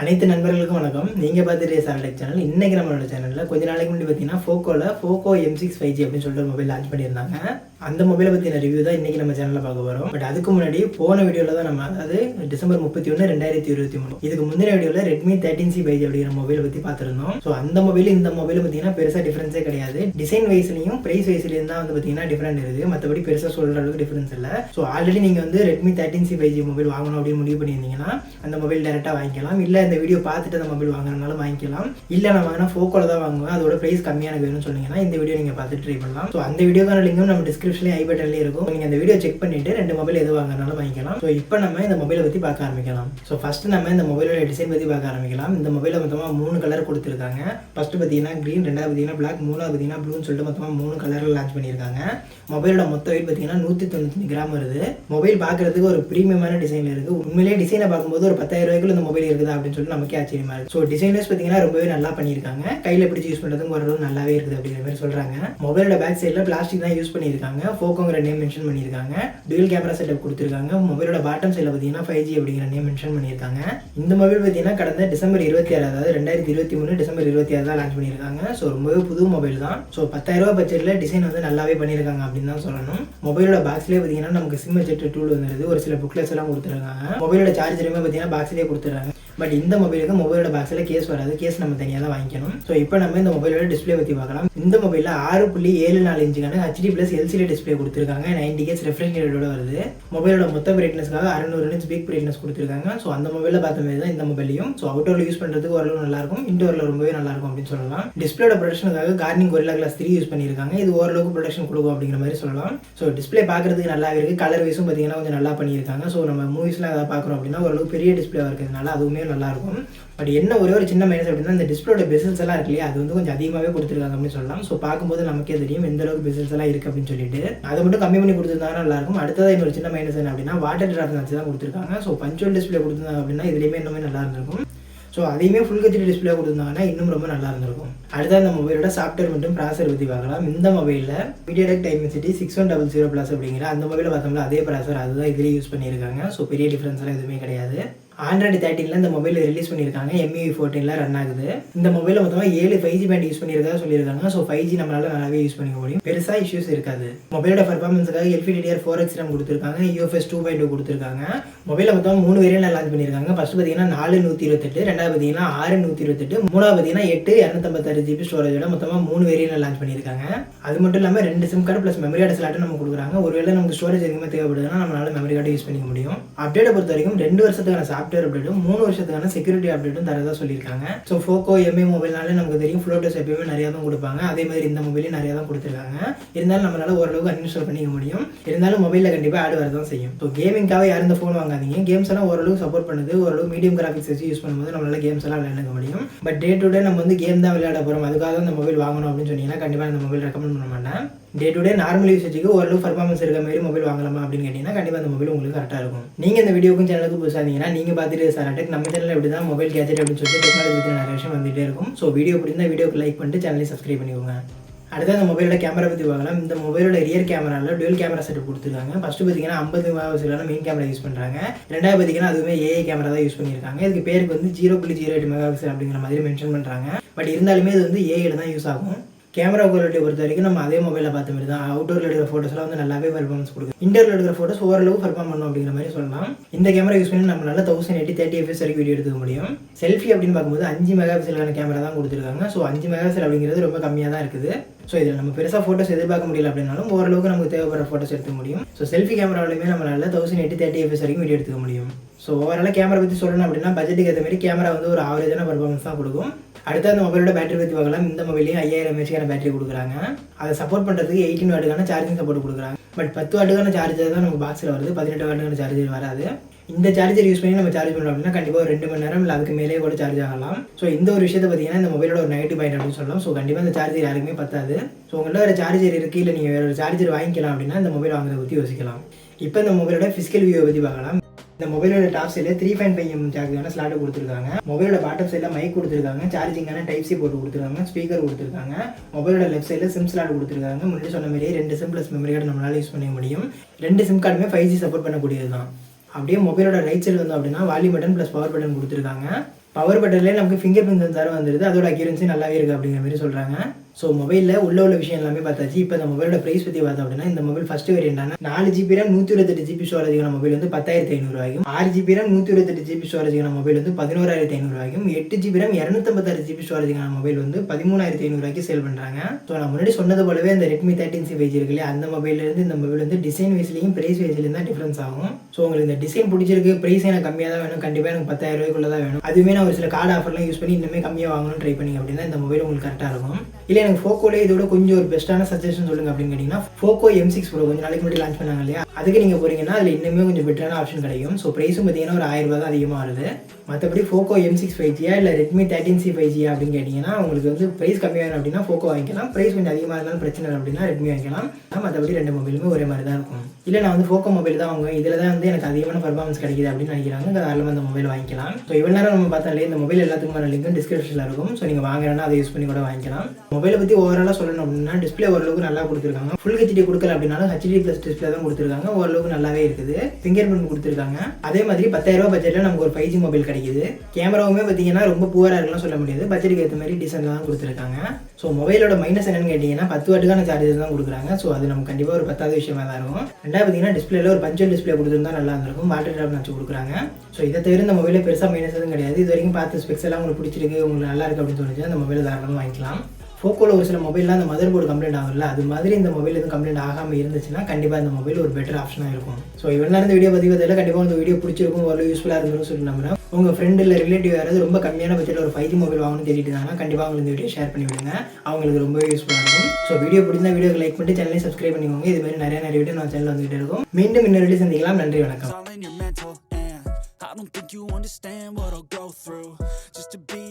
அனைத்து நண்பர்களுக்கும் வணக்கம். நீங்கள் பார்த்துட்டு சார் டெக் சேனல். இன்றைக்கி நம்மளோட சேனலில் கொஞ்ச நாளைக்கு முன்னாடி பார்த்தீங்கன்னா போக்கோ M6 5G அப்படின்னு சொல்லிட்டு ஒரு மொபைல் லான்ச் பண்ணியிருந்தாங்க. அந்த மொபைலை பற்றின ரிவ்யூ தான் இன்றைக்கி நம்ம சேனலில் பார்க்க போகிறோம். பட் அதுக்கு முன்னாடி போன வீடியோவில் தான் நம்ம அதாவது டிசம்பர் 31, 2023 இதுக்கு முந்தின வீடியோவில் ரெட்மி 13C 5G அப்படிங்கிற மொபைலை பற்றி பார்த்துருந்தோம். ஸோ அந்த மொபைல் இந்த மொபைல் பார்த்தீங்கன்னா பெருசாக டிஃப்ரென்ஸே கிடையாது. டிசைன் வைஸ்லையும் ப்ரைஸ் வைஸ்லையும் தான் வந்து பார்த்தீங்கன்னா டிஃப்ரெண்ட் இருக்குது. மற்றபடி பெருசாக சொல்கிற அளவுக்கு டிஃப்ரென்ஸ் இல்லை. ஸோ ஆல்ரெடி நீங்கள் வந்து ரெட்மி 13C 5G மொபைல் வாங்கணும் அப்படின்னு முடிவு பண்ணியிருந்தீங்கன்னா அந்த மொபைல் டேரெக்டாக வாங்கிக்கலாம். இல்லை இந்த வீடியோ பார்த்துட்டு அந்த மொபைல் வாங்குறதுனால வாங்கிக்கலாம். இல்லை நான் வாங்கினா போக்கோல தான் வாங்குவேன், அதோட ப்ரைஸ் கம்மியாக வேணும்னு சொன்னீங்கன்னா இந்த வீடியோ நீங்கள் பார்த்துட்டு ட்ரை பண்ணலாம். ஸோ அந்த வீடியோக்கான லிங்கும் நம்ம டிஸ்கிரிப்ஷன்லேயும் ஐ பட்டன்லேயே இருக்கும். நீங்கள் அந்த வீடியோ செக் பண்ணிட்டு ரெண்டு மொபைல் எது வாங்குறதுனால வாங்கிக்கலாம். ஸோ இப்போ நம்ம இந்த மொபைலை பற்றி பார்க்க ஆரம்பிக்கலாம். ஸோ ஃபர்ஸ்ட் நம்ம இந்த மொபைலோட டிசைன் பற்றி பார்க்க ஆரம்பிக்கலாம். இந்த மொபைலில் மொத்தமாக 3 கலர் கொடுத்துருக்காங்க. ஃபர்ஸ்ட் பார்த்தீங்கன்னா க்ரீன், ரெண்டாவது பார்த்தீங்கன்னா பிளாக், மூணாவது பார்த்தீங்கன்னா ப்ளூன்னு சொல்லிட்டு மொத்தமாக 3 கலரில் லான்ச் பண்ணியிருக்காங்க. மொபைலோட மொத்த வெயிட் பார்த்தீங்கன்னா 195 கிராம் வருது. மொபைல் பார்க்கறதுக்கு ஒரு ப்ரீமியமான டிசைனில் இருக்குது. உண்மையிலேயே டிசைனை பார்க்கும்போது ஒரு 10,000 ரூபாய்க்குள்ள இந்த மொபைல் இருக்குதா அப்படின்னு சொல்லிட்டு நமக்கே ஆச்சரியமா இருக்கு. ஸோ டிசைனர்ஸ் பார்த்தீங்கன்னா ரொம்பவே நல்லா பண்ணியிருக்காங்க. கையில் பிடிச்சி யூஸ் பண்ணுறதுக்கு ஓரளவு நல்லாவே இருக்குது அப்படிங்கிற மாதிரி சொல்கிறாங்க. மொபைலோட பேக் சைடில் பிளாஸ்டிக் தான் யூஸ் பண்ணியிருக்காங்க. போக்கோங்கிற நேம் மென்ஷன் பண்ணியிருக்காங்க. டுவல் கேமரா செட்டப் கொடுத்துருக்காங்க. மொபைலோட பாட்டம் சைடில் பார்த்தீங்கன்னா 5G அப்படிங்கிற நேம் மென்ஷன் பண்ணியிருக்காங்க. இந்த மொபைல் பார்த்தீங்கன்னா கடந்த டிசம்பர் 26 அதாவது 2023 டிசம்பர் 26 தான் லான்ச் பண்ணியிருக்காங்க. ஸோ ரொம்பவே புது மொபைல் தான். ஸோ 10,000 ரூபாய் பட்ஜெட்டில் டிசைன் வந்து நல்லாவே பண்ணியிருக்காங்க அப்படின்னு தான் சொல்லணும். மொபைலோட பாக்ஸ்லேயே பார்த்தீங்கன்னா நமக்கு சிம் வச்சுட்டு டூல் வந்துருது. ஒரு சில புக்லெட்ஸ் எல்லாம் கொடுத்துருக்காங்க. மொபைலோட சார்ஜருமே பார்த்தீங்கன்னா பாக்ஸ்லேயே கொடுத்துருக்காங்க. பட் இந்த மொபைலுக்கு மொபைலோட பாக்ஸில் கேஸ் வராது. கேஸ் நம்ம தனியாக தான் வாங்கிக்கணும். ஸோ இப்போ நம்ம இந்த மொபைலோட டிஸ்பிளே பற்றி பார்க்கலாம். இந்த மொபைலில் 6.74 இன்ச்சுக்கான HD+ LCD டிஸ்பிளே கொடுத்துருக்காங்க. 90 Hz ரெஃப்ரெஷ் ரேட்டோட வருது. மொபைலோட மொத்த பிரைட்னஸ்க்காக 600 nits பீக் பிரைட்னஸ் கொடுத்துருக்காங்க. ஸோ அந்த மொபைலில் பார்த்த மாதிரி தான் இந்த மொபைலையும். ஸோ அவுட்டோரில் யூஸ் பண்ணுறதுக்கு ஓரளவு நல்லாயிருக்கும், இன்டோரில் ரொம்பவே நல்லாயிருக்கும் அப்படின்னு சொல்லலாம். டிஸ்பிளேட ப்ரொடக்ஷனுக்காக கார்னிங் Gorilla Glass 3 யூஸ் பண்ணியிருக்காங்க. இது ஓரளவுக்கு ப்ரொடக்ஷன் கொடுக்கும் அப்படிங்கிற மாதிரி சொல்லலாம். ஸோ டிஸ்பிளே பார்க்கறதுக்கு நல்லாவே இருக்குது. கலர் வைஸும் பார்த்தீங்கன்னா கொஞ்சம் நல்லா பண்ணியிருக்காங்க. ஸோ நம்ம மூவிஸ்லாம் எதாவது பார்க்குறோம் அப்படின்னா ஓரளவு பெரிய டிஸ்பிளேவாக இருக்கிறதுனால அதுவுமே நல்லாயிருக்கும். பட் என்ன ஒரே ஒரு சின்ன மைனஸ் அப்படின்னா இந்த டிஸ்பிளோட பெசல்ஸ் எல்லாம் இருக்கு இல்லையா, அது வந்து கொஞ்சம் அதிகமாகவே கொடுத்துருக்காங்க அப்படின்னு சொல்லலாம். ஸோ பார்க்கும்போது நமக்கே தெரியும் எந்த அளவுக்கு பெசல்ஸ் எல்லாம் இருக்குது அப்படின்னு சொல்லிட்டு. அதை மட்டும் கம்மி பண்ணி கொடுத்துருந்தாங்கன்னா நல்லாயிருக்கும். அடுத்ததாக இன்னொரு சின்ன மைனஸ் என்ன அப்படின்னா வாட்டர் டிராப் வச்சு தான் கொடுத்துருக்காங்க. ஸோ பஞ்சுவல் டிஸ்பிளே கொடுத்துருந்தாங்க அப்படின்னா இதுலேயுமே இன்னுமே நல்லா இருந்திருக்கும். ஸோ அதையுமே ஃபுல் HD டிஸ்பிளே கொடுத்துருந்தாங்கன்னா இன்னும் ரொம்ப நல்லா இருந்திருக்கும். அடுத்த இந்த மொபைலோட சாஃப்ட்வேர் மற்றும் ப்ராசர் பற்றி பார்க்கலாம். இந்த மொபைலில் MediaTek Dimensity 6100+ அப்படிங்கிற அந்த மொபைலில் பார்த்தோம்னா அதே ப்ராசர் அதுதான் இதிலே யூஸ் பண்ணியிருக்காங்க. ஸோ பெரிய டிஃப்ரென்ஸ்லாம் எதுவுமே கிடையாது. Android 13 இந்த மொபைல் ரிலீஸ் பண்ணியிருக்காங்க. MIUI 14 ரன் ஆகுது. இந்த மொபைலில் மொத்தமாக 7 5G பேண்ட் யூஸ் பண்ணியிருக்காங்க சொல்லியிருக்காங்க. ஸோ 5G நம்மளால நல்லாவே யூஸ் பண்ணிக்க முடியும். பெருசாக இஷ்யூஸ் இருக்காது. மொபைலோட பர்ஃபார்மன்ஸுக்காக LPDDR4X RAM கொடுத்துருக்காங்க. UFS 2.2 கொடுத்துருக்காங்க. மொபைலில் மொத்தம் 3 வேரியன்ட் லான்ச் பண்ணியிருக்காங்க. ஃபர்ஸ்ட் பார்த்தீங்கன்னா 4128, ரெண்டாவது பார்த்தீங்கன்னா 6128, மூணாவது பார்த்தீங்கன்னா 8 256 GB ஸ்டோரேஜோட மொத்தமாக 3 வேரியன்ட் லான்ச் பண்ணியிருக்காங்க. அது மட்டும் இல்லாமல் 2 SIM card plus memory card ஸ்லாட்டும் நம்ம கொடுக்குறாங்க. ஒருவேளை நமக்கு ஸ்டோரேஜ் அதிகமாக தேவைப்படுதுன்னா நம்மளால மெமரி கார்டு யூஸ் பண்ணிக்க முடியும். அப்டேட்டை பொறுத்த வரைக்கும் 2 வருஷத்துக்கான சாஃப்ட்வேர் அப்டேட்டும் 3 வருஷத்துக்கான செக்யூரிட்டி அப்டேட்டும் தரதா சொல்லியிருக்காங்க. ஸோ போக்கோ MI மொபைல்னாலே நமக்கு தெரியும் ஃப்ளோட்டர்ஸ் எப்பயுமே நிறையா தான் கொடுப்பாங்க. அதே மாதிரி இந்த மொபைலையும் நிறையா தான் கொடுத்துருக்காங்க. இருந்தாலும் நம்மளால ஓரளவுக்கு அன்இன்ஸ்டால் பண்ணிக்க முடியும். இருந்தாலும் மொபைலில் கண்டிப்பாக ஆட் வரதான் செய்யும். ஸோ கேமிங்காக யாரும் இந்த ஃபோன் வாங்காதீங்க. கேம்ஸ் எல்லாம் ஓரளவுக்கு சப்போர்ட் பண்ணுது. ஓரளவு மீடியம் கிராஃபிக்ஸ் வச்சு யூஸ் பண்ணும்போது நம்மளால கேம்ஸ் எல்லாம் விளையாட முடியும். பட் டே டு டே நம்ம வந்து கேம் தான் விளையாட போகிறோம், அதுக்காக தான் இந்த மொபைல் வாங்கணும் அப்படின்னு சொன்னீங்கன்னா கண்டிப்பாக இந்த மொபைல் ரெக்கமெண்ட் பண்ண மாட்டேன். டே டு டே நார்மல் யூசேஜுக்கு ஓரளவு பர்ஃபார்மன்ஸ் இருக்க மாதிரி மொபைல் வாங்கலாமா அப்படின்னு கேட்டிங்கன்னா கண்டிப்பாக அந்த மொபைல் உங்களுக்கு கரெக்டாக இருக்கும். நீங்கள் இந்த வீடியோக்கும் சேனலுக்கு புதுசாக இருந்தீங்கன்னா நீங்கள் பார்த்துட்டு சாரா டெக் நம்ம சேனலில் எப்படி தான் மொபைல் கேஜெட் அப்படின்னு சொல்லிட்டு டெக்னாலஜி பற்றி நிறைய விஷயம் வந்துகிட்டே இருக்கும். ஸோ வீடியோ பிடிச்சா வீடியோக்கு லைக் பண்ணிட்டு சேனலை சப்ஸ்கிரைப் பண்ணிக்கோங்க. அடுத்த அந்த மொபைலோட கேமரா பற்றி பார்க்கலாம். இந்த மொபைலோட ரியர் கேமராவில் டுவல் கேமரா செட்டப் கொடுத்துருக்காங்க. ஃபர்ஸ்ட் பார்த்தீங்கன்னா 50 மெகாபிக்சலான மெயின் கேமரா யூஸ் பண்ணுறாங்க. ரெண்டாவது பார்த்தீங்கன்னா அதுவுமே AI கேமரா தான் யூஸ் பண்ணியிருக்காங்க. இதுக்கு பேருக்கு வந்து 0.08 மெகாபிக்சல் அப்படிங்கிற மாதிரி மென்ஷன் பண்ணுறாங்க. பட் இருந்தாலுமே இது வந்து AI தான் யூஸ் ஆகும். கேமரா குவாலிட்டியை பொறுத்த வரைக்கும் நம்ம அதே மொபைலில் பார்த்த மாதிரி தான். அவுட்டோரில் எடுக்கிற ஃபோட்டோஸ்லாம் வந்து நல்லாவே பர்ஃபார்மன்ஸ் கொடுக்கும். இன்டோரில் எடுக்கிற ஃபோட்டோஸ் ஓரளவு பர்ஃபார்ம் பண்ணும் அப்படிங்கிற மாதிரி சொல்லலாம். இந்த கேமரா யூஸ் பண்ணி நம்மளால 1080 30 fps வரைக்கும் வீடியோ எடுத்துக்க முடியும். செல்ஃபி அப்படின்னு பார்க்கும்போது 5 மெகாபிக்சலான கேமரா தான் கொடுத்துருக்காங்க. ஸோ 5 மெகாபிக்சல் அப்படிங்கிறது ரொம்ப கம்மியாக தான் இருக்குது. ஸோ இதில் நம்ம பெருசாக ஃபோட்டோஸ் எதிர்பார்க்க முடியல அப்படின்னாலும் ஓரளவுக்கு நமக்கு தேவைப்படுற ஃபோட்டோஸ் எடுத்துக்க முடியும். ஸோ செல்ஃபி கேமராவிலுமே நம்மளால 1080 30 fps வரைக்கும் வீடியோ எடுத்துக்க முடியும். ஸோ ஓவரால் கேமரா பற்றி சொல்லணும் அப்படின்னா பட்ஜெட்டுக்கு ஏற்ற மாதிரி கேமரா வந்து ஒரு ஆவரேஜான பர்ஃபார்மன்ஸ் தான் கொடுக்கும். அடுத்த அந்த மொபைலோட பேட்டரி பற்றி பார்க்கலாம். இந்த மொபைலையும் 5000 mAh பேட்டரி கொடுக்குறாங்க. அதை சப்போர்ட் பண்ணுறதுக்கு 18 வாட்டுக்கான சார்ஜிங் சப்போர்ட் கொடுக்குறாங்க. பட் 10 வாட்டுக்கான சார்ஜர் தான் நம்ம பாக்ஸில் வருது, 18 வாட்டுக்கான சார்ஜர் வராது. இந்த சார்ஜர் யூஸ் பண்ணி நம்ம சார்ஜ் பண்ணோம் அப்படின்னா கண்டிப்பாக ஒரு 2 மணி நேரம் இல்லை அதுக்கு மேலே கூட சார்ஜ் ஆகலாம். ஸோ இந்த ஒரு விஷயத்தை பார்த்தீங்கன்னா இந்த மொபைலோட ஒரு நெகட்டிவ் பாயிண்ட் அப்படின்னு சொல்லலாம். ஸோ கண்டிப்பாக இந்த சார்ஜர் யாருக்குமே பத்தாது. ஸோ உங்கள்கிட்ட வேறு சார்ஜர் இருக்குது, இல்லை நீங்கள் வேறு ஒரு சார்ஜர் வாங்கிக்கலாம் அப்படின்னா இந்த மொபைல் வாங்குறத பற்றி யோசிக்கலாம். இப்போ இந்த மொபைலோட ஃபிசிக்கல் வியூவை பற்றி பார்க்கலாம். இந்த மொபைலோட டாப் சைடில் 3.5mm ஜாக்கான ஸ்லாட்டை கொடுத்துருக்காங்க. மொபைலோட பாட்டம் சைடில் மைக் கொடுத்துருக்காங்க. சார்ஜிங்கான டைப் சி போட்டு கொடுத்துருக்காங்க. ஸ்பீக்கர் கொடுத்துருக்காங்க. மொபைலோட லெஃப்ட் சைடில் சிம் ஸ்லாட் கொடுத்துருக்காங்க. முன்னாடி சொன்ன மாதிரியே 2 சிம் ப்ளஸ் மெமரி கார்டு நம்மளால யூஸ் பண்ணிக்க முடியும். 2 சிம் கார்டுமே 5G சப்போர்ட் பண்ணக்கூடியது தான். அப்படியே மொபைலோட ரைட் சைடு வந்து அப்படின்னா volume button plus power button கொடுத்துருக்காங்க. பவர் பட்டன்லேயே நமக்கு ஃபிங்கர் பிரிண்ட் சென்சாரும் வந்துருது. அதோட அக்யூரன்சி நல்லாவே இருக்குது அப்படிங்கிற மாதிரி சொல்கிறாங்க. ஸோ மொபைலில் உள்ள விஷயம் எல்லாமே பார்த்தாச்சு. இப்போ இந்த மொபைலோட ப்ரைஸ் பற்றி பார்த்தோம் அப்படின்னா, இந்த மொபைல் ஃபஸ்ட்டு வேரியண்டான 4GB RAM 128GB ஸ்டோரேஜான மொபைல் வந்து 10,500 6GB RAM 128GB ஸ்டோரேஜான மொபைல் வந்து 11,500 8GB RAM 256GB ஸ்டோரேஜான மொபைல் வந்து 13,500 சேல் பண்ணுறாங்க. ஸோ நான் முன்னாடி சொன்னது போலவே அந்த Redmi 13C 5G இருக்கு இல்லையா, அந்த மொபைலேருந்து இந்த மொபைல் வந்து டிசைன் வைஸ்லையும் ப்ரைஸ் வைஸ்லையும் தான் டிஃப்ரென்ஸ் ஆகும். ஸோ உங்களுக்கு இந்த டிசைன் பிடிச்சிருக்கு, ப்ரைஸ் எனக்கு கம்மியாக தான் வேணும், கண்டிப்பாக எனக்கு 10,000 தான் வேணும், அதுவுமே நான் ஒரு சில கார்டு ஆஃபர்லாம் யூஸ் பண்ணி இன்னுமே கம்மியாக வாங்கணும்னு ட்ரை பண்ணி அப்படின்னா இந்த மொபைல் உங்களுக்கு கரெக்டாக இருக்கும். இல்லை எனக்கு ஃபோக்கோலே இதோட கொஞ்சம் ஒரு பெஸ்ட்டான சஜஷன் சொல்லுங்க அப்படின்னு கேட்டிங்கன்னா, Poco M6 Pro கொஞ்சம் நாளைக்கு முன்னாடி லான்ச் பண்ணாங்க இல்லையா, அதுக்கு நீங்கள் போகிறீங்கன்னா அதில் இன்னுமே கொஞ்சம் பெட்டரான ஆப்ஷன் கிடைக்கும். ஸோ ப்ரைஸும் பார்த்தீங்கன்னா ஒரு 1000 தான் அதிகமாக வருது. மற்றபடி Poco M6 5G இல்லை Redmi 13C 5G அப்படின்னு கேட்டிங்கன்னா உங்களுக்கு வந்து ப்ரைஸ் கம்மியாக வேணும் அப்படின்னா Poco வாங்கிக்கலாம், ப்ரைஸ் கொஞ்சம் அதிகமாக இருந்தாலும் பிரச்சனை இல்லை அப்படின்னா Redmi வாங்கிக்கலாம். மற்றபடி ரெண்டு மொபைலுமே ஒரே மாதிரி தான் இருக்கும். இல்லை நான் வந்து Poco மொபைல் தான் வாங்குவேன், இதில் தான் வந்து எனக்கு அதிகமான பர்ஃபார்மன்ஸ் கிடைக்குது அப்படின்னு நினைக்கிறாங்க, தாராளமாக அந்த மொபைல் வாங்கிக்கலாம். ஸோ இவ்வளோ நேரம் நம்ம பார்த்தாலே இந்த மொபைல் எல்லாத்துக்குமான லிங்க்கும் டிஸ்கிரிப்ஷனில் இருக்கும். ஸோ நீங்கள் வாங்குறேன்னா அதை யூஸ் பண்ணி கூட வாங்கிக்கலாம். மொபைலை பற்றி ஓவராலாக சொல்லணும் அப்படின்னா டிஸ்பிளே ஓரளவுக்கு நல்லா கொடுத்துருக்காங்க. ஃபுல் ஹெச்டி கொடுக்கல அப்படின்னாலும் HD+ டிஸ்பிளே தான் கொடுத்துருக்காங்க, ஓரளவுக்கு நல்லாவே இருக்குது. ஃபிங்கர் பிரிண்ட் கொடுத்துருக்காங்க. அதே மாதிரி 10,000 பட்ஜெட்டில் நமக்கு ஒரு 5G மொபைல் கிடைக்குது. கேமராவுமே பார்த்தீங்கன்னா ரொம்ப புவராக இருக்கலாம் சொல்ல முடியாது, பட்ஜெட்டுக்கு ஏற்ற மாதிரி டீசெண்டாக தான் கொடுத்துருக்காங்க. ஸோ மொபைலோட மைனஸ் என்னன்னு கேட்டிங்கன்னா 10 வாட்டுக்கான சார்ஜர் தான் கொடுக்குறாங்க. ஸோ அது நமக்கு கண்டிப்பாக ஒரு 10வது விஷயமா தான் இருக்கும். ரெண்டாவது பார்த்தீங்கன்னா டிஸ்பிளேல ஒரு பஞ்சல் டிஸ்பிளே கொடுத்துருந்தா நல்லா இருந்திருக்கும், பேட்டரி ட்ராப் வச்சு கொடுக்குறாங்க. ஸோ இதை தவிர இந்த மொபைலே பெருசாக மைனஸ் எதுவும் கிடையாது. இது வரைக்கும் பார்த்த ஸ்பெக்ஸ் எல்லாம் உங்களுக்கு பிடிச்சிருக்கு, உங்களுக்கு நல்லா இருக்குது அப்படின்னு தோணுச்சு அந்த மொபைலை தாராளமாக வாங்கிக்கலாம். Pocoல ஒரு சில மொபைல்லாம் அந்த மதர் போர்டு கம்ப்ளைண்ட் ஆகல, அது மாதிரி இந்த மொபைல் எதுவும் கம்ப்ளைண்ட் ஆகாமல் இருந்துச்சுன்னா கண்டிப்பாக இந்த மொபைல் ஒரு பெட்டர் ஆப்ஷனாக இருக்கும். ஸோ இவ்வளோ நேரம் இந்த வீடியோ பதிவதில் கண்டிப்பாக இந்த வீடியோ பிடிச்சிருக்கும், ஒரு யூஸ்ஃபுல்லாக இருந்துன்னு சொல்லி நம்புறேன். உங்கள் ஃப்ரெண்டு இல்லை ரிலேட்டிவ் யாராவது ரொம்ப கம்மியான பட்ஜெட்டில் ஒரு 5G மொபைல் வாங்கணும்னு தேடிட்டு இருந்தாங்கன்னா கண்டிப்பாக உங்களுக்கு இந்த வீடியோ ஷேர் பண்ணி விடுங்க, அவங்களுக்கு ரொம்பவே யூஸ்ஃபுல்லாக இருக்கும். ஸோ வீடியோ பிடிச்சா வீடியோக்கு லைக் பண்ணிட்டு சேனலையும் சப்ஸ்கிரைப் பண்ணிக்கோங்க. இது மாதிரி நிறைய வீடியோ நம்ம சேனல் வந்துகிட்டே இருக்கும். மீண்டும் இன்னொரு வீடியோ சந்திக்கலாம். நன்றி, வணக்கம். I don't think you understand what I'll go through just to be